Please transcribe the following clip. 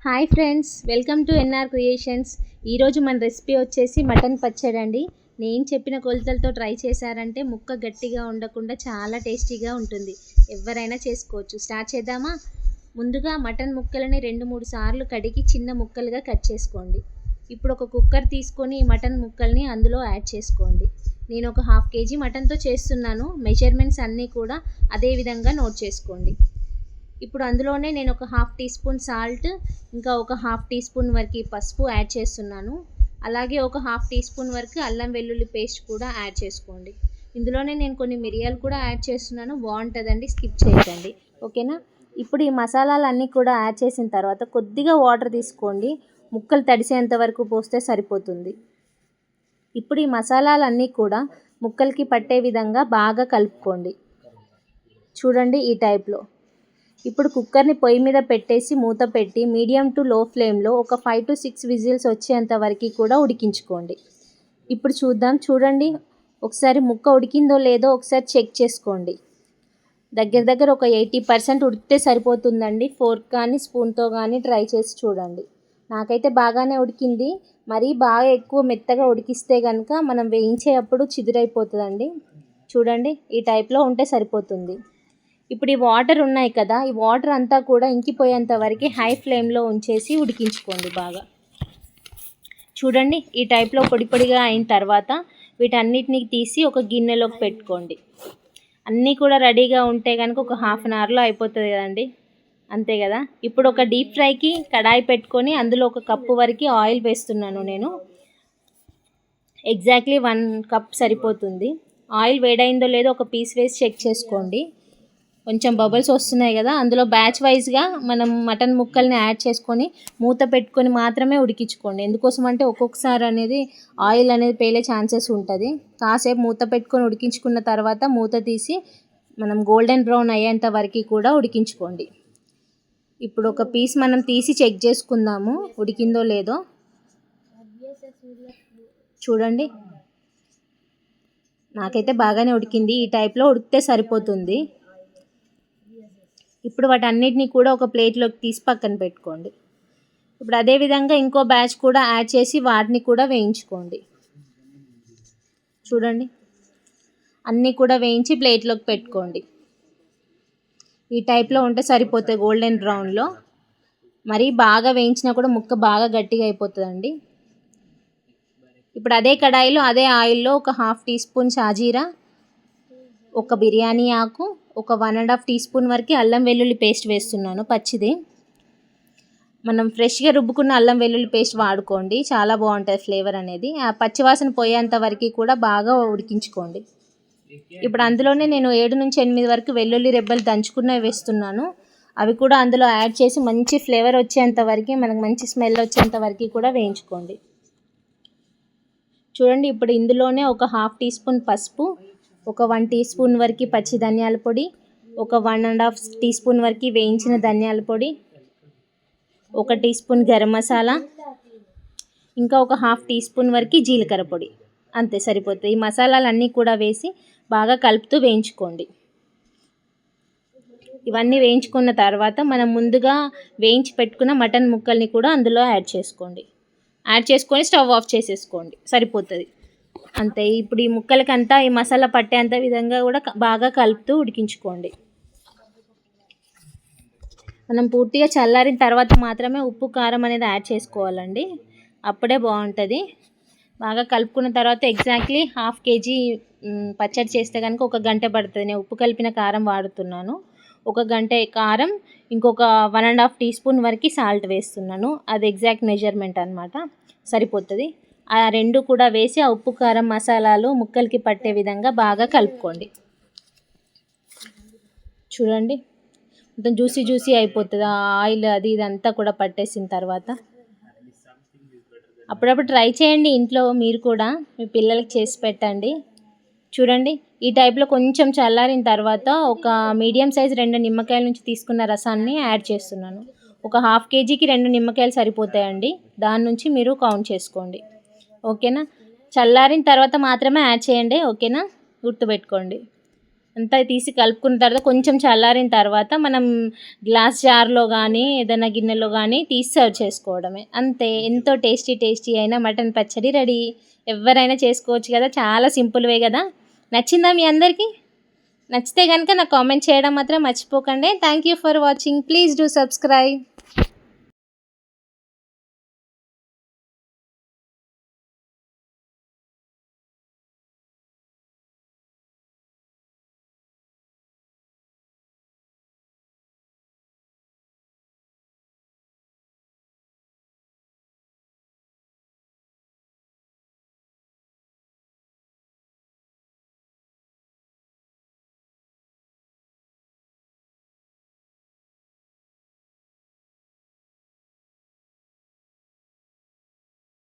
Hi friends, welcome to NR creations. ఈరోజు మన recipe వచ్చేసి మటన్ పచ్చడి అండి. నేను చెప్పిన కొలతలతో ట్రై చేశారంటే ముక్క గట్టిగా ఉండకుండా చాలా టేస్టీగా ఉంటుంది. ఎవరైనా చేసుకోవచ్చు. స్టార్ట్ చేద్దామా? ముందుగా మటన్ ముక్కలని 2-3 సార్లు కడిగి చిన్న ముక్కలుగా కట్ చేసుకోండి. ఇప్పుడు ఒక కుక్కర్ తీసుకొని ఈ మటన్ ముక్కల్ని అందులో యాడ్ చేసుకోండి. నేను ఒక 1/2 kg మటన్తో చేస్తున్నాను. మెజర్మెంట్స్ అన్నీ కూడా అదే విధంగా నోట్ చేసుకోండి. ఇప్పుడు అందులోనే నేను ఒక 1/2 టీ స్పూన్ సాల్ట్, ఇంకా ఒక 1/2 టీ స్పూన్ వరకు పసుపు యాడ్ చేస్తున్నాను. అలాగే ఒక 1/2 టీ స్పూన్ వరకు అల్లం వెల్లుల్లి పేస్ట్ కూడా యాడ్ చేసుకోండి. ఇందులోనే నేను కొన్ని మిరియాలు కూడా యాడ్ చేస్తున్నాను. బాగుంటుందండి, స్కిప్ చేయకండి. ఓకేనా? ఇప్పుడు ఈ మసాలాలన్నీ కూడా యాడ్ చేసిన తర్వాత కొద్దిగా వాటర్ తీసుకోండి. ముక్కలు తడిసేంత వరకు పోస్తే సరిపోతుంది. ఇప్పుడు ఈ మసాలాలన్నీ కూడా ముక్కలకి పట్టే విధంగా బాగా కలుపుకోండి. చూడండి, ఈ టైప్లో. ఇప్పుడు కుక్కర్ని పొయ్యి మీద పెట్టేసి మూత పెట్టి మీడియం టు లో ఫ్లేమ్లో ఒక 5 to 6 విజిల్స్ వచ్చేంత వరకు కూడా ఉడికించుకోండి. ఇప్పుడు చూడండి, ఒకసారి ముక్క ఉడికిందో లేదో ఒకసారి చెక్ చేసుకోండి. దగ్గర ఒక 80% ఉడికితే సరిపోతుందండి. ఫోర్క్ కానీ స్పూన్తో కానీ ట్రై చేసి చూడండి. నాకైతే బాగానే ఉడికింది. మరీ బాగా ఎక్కువ మెత్తగా ఉడికిస్తే కనుక మనం వేయించేటప్పుడు చిదురైపోతుందండి. చూడండి, ఈ టైప్లో ఉంటే సరిపోతుంది. ఇప్పుడు ఈ వాటర్ ఉన్నాయి కదా, ఈ వాటర్ అంతా కూడా ఇంకిపోయేంత వరకు హై ఫ్లేమ్లో ఉంచేసి ఉడికించుకోండి బాగా. చూడండి, ఈ టైప్లో పొడిగా అయిన తర్వాత వీటన్నిటిని తీసి ఒక గిన్నెలోకి పెట్టుకోండి. అన్నీ కూడా రెడీగా ఉంటే కనుక ఒక 1/2 అవర్లో అయిపోతుంది కదండి. అంతే కదా. ఇప్పుడు ఒక డీప్ ఫ్రైకి కడాయి పెట్టుకొని అందులో 1 కప్పు వరకు ఆయిల్ వేస్తున్నాను నేను. ఎగ్జాక్ట్లీ 1 కప్ సరిపోతుంది. ఆయిల్ వేడైందో లేదో ఒక పీస్ వేసి చెక్ చేసుకోండి. కొంచెం బబుల్స్ వస్తున్నాయి కదా, అందులో బ్యాచ్ వైజ్గా మనం మటన్ ముక్కల్ని యాడ్ చేసుకొని మూత పెట్టుకొని మాత్రమే ఉడికించుకోండి. ఎందుకోసం అంటే ఒక్కొక్కసారి అనేది ఆయిల్ అనేది పేలే ఛాన్సెస్ ఉంటుంది. కాసేపు మూత పెట్టుకొని ఉడికించుకున్న తర్వాత మూత తీసి మనం గోల్డెన్ బ్రౌన్ అయ్యేంత వరకు కూడా ఉడికించుకోండి. ఇప్పుడు ఒక పీస్ మనం తీసి చెక్ చేసుకుందాము ఉడికిందో లేదో. చూడండి, నాకైతే బాగానే ఉడికింది. ఈ టైప్లో ఉడికితే సరిపోతుంది. ఇప్పుడు వాటన్నిటిని కూడా ఒక ప్లేట్లోకి తీసి పక్కన పెట్టుకోండి. ఇప్పుడు అదేవిధంగా ఇంకో బ్యాచ్ కూడా యాడ్ చేసి వాటిని కూడా వేయించుకోండి. చూడండి, అన్నీ కూడా వేయించి ప్లేట్లోకి పెట్టుకోండి. ఈ టైప్లో ఉంటే సరిపోతుంది గోల్డెన్ బ్రౌన్లో. మరీ బాగా వేయించినా కూడా ముక్క బాగా గట్టిగా అయిపోతుందండి. ఇప్పుడు అదే కడాయిలో అదే ఆయిల్లో ఒక 1/2 టీ స్పూన్ షాజీరా, ఒక బిర్యానీ ఆకు, ఒక 1.5 టీ స్పూన్ వరకు అల్లం వెల్లుల్లి పేస్ట్ వేస్తున్నాను పచ్చిది. మనం ఫ్రెష్గా రుబ్బుకున్న అల్లం వెల్లుల్లి పేస్ట్ వాడుకోండి, చాలా బాగుంటుంది ఫ్లేవర్ అనేది. ఆ పచ్చివాసన పోయేంత వరకు కూడా బాగా ఉడికించుకోండి. ఇప్పుడు అందులోనే నేను 7 నుంచి 8 వరకు వెల్లుల్లి రెబ్బలు దంచుకున్నవి వేస్తున్నాను. అవి కూడా అందులో యాడ్ చేసి మంచి ఫ్లేవర్ వచ్చేంత వరకు, మనకు మంచి స్మెల్ వచ్చేంత వరకు కూడా వేయించుకోండి. చూడండి, ఇప్పుడు ఇందులోనే ఒక 1/2 టీ స్పూన్ పసుపు, ఒక 1 టీ స్పూన్ వరకు పచ్చి ధనియాల పొడి, ఒక 1.5 టీ స్పూన్ వరకు వేయించిన ధనియాల పొడి, 1 టీ స్పూన్ గరం మసాలా, ఇంకా ఒక 1/2 టీ స్పూన్ వరకు జీలకర్ర పొడి. అంతే సరిపోతుంది. ఈ మసాలాలన్నీ కూడా వేసి బాగా కలుపుతూ వేయించుకోండి. ఇవన్నీ వేయించుకున్న తర్వాత మనం ముందుగా వేయించి పెట్టుకున్న మటన్ ముక్కల్ని కూడా అందులో యాడ్ చేసుకొని స్టవ్ ఆఫ్ చేసేసుకోండి, సరిపోతుంది. అంతే. ఇప్పుడు ఈ ముక్కలకంతా ఈ మసాలా పట్టేంత విధంగా కూడా బాగా కలుపుతూ ఉడికించుకోండి. మనం పూర్తిగా చల్లారిన తర్వాత మాత్రమే ఉప్పు కారం అనేది యాడ్ చేసుకోవాలండి, అప్పుడే బాగుంటుంది. బాగా కలుపుకున్న తర్వాత ఎగ్జాక్ట్లీ 1/2 kg పచ్చడి చేస్తే కనుక 1 గంట పడుతుంది. నేను ఉప్పు కలిపిన కారం వాడుతున్నాను. 1 గంట కారం, ఇంకొక 1.5 టీ స్పూన్ వరకు సాల్ట్ వేస్తున్నాను. అది ఎగ్జాక్ట్ మెజర్మెంట్ అనమాట, సరిపోతుంది. ఆ 2 కూడా వేసి ఆ ఉప్పు కారం మసాలాలు ముక్కలకి పట్టే విధంగా బాగా కలుపుకోండి. చూడండి, మొత్తం జ్యూసీ అయిపోతుంది. ఆ ఆయిల్ అది ఇదంతా కూడా పట్టేసిన తర్వాత అప్పుడప్పుడు ట్రై చేయండి ఇంట్లో, మీరు కూడా మీ పిల్లలకి చేసి పెట్టండి. చూడండి, ఈ టైప్లో కొంచెం చల్లారిన తర్వాత ఒక మీడియం సైజ్ 2 నిమ్మకాయల నుంచి తీసుకున్న రసాన్ని యాడ్ చేస్తున్నాను. ఒక 1/2 kgకి 2 నిమ్మకాయలు సరిపోతాయండి. దాని నుంచి మీరు కౌంట్ చేసుకోండి. ఓకేనా? చల్లారిన తర్వాత మాత్రమే యాడ్ చేయండి. ఓకేనా? గుర్తుపెట్టుకోండి. అంతా తీసి కలుపుకున్న తర్వాత కొంచెం చల్లారిన తర్వాత మనం గ్లాస్ జార్లో కానీ ఏదైనా గిన్నెలో కానీ తీసి సర్వ్ చేసుకోవడమే. అంతే, ఎంతో టేస్టీ అయిన మటన్ పచ్చడి రెడీ. ఎవరైనా చేసుకోవచ్చు కదా, చాలా సింపుల్ వే కదా. నచ్చిందా మీ అందరికీ? నచ్చితే కనుక నాకు కామెంట్ చేయడం మాత్రం మర్చిపోకండి. Thank you for watching. Please do subscribe.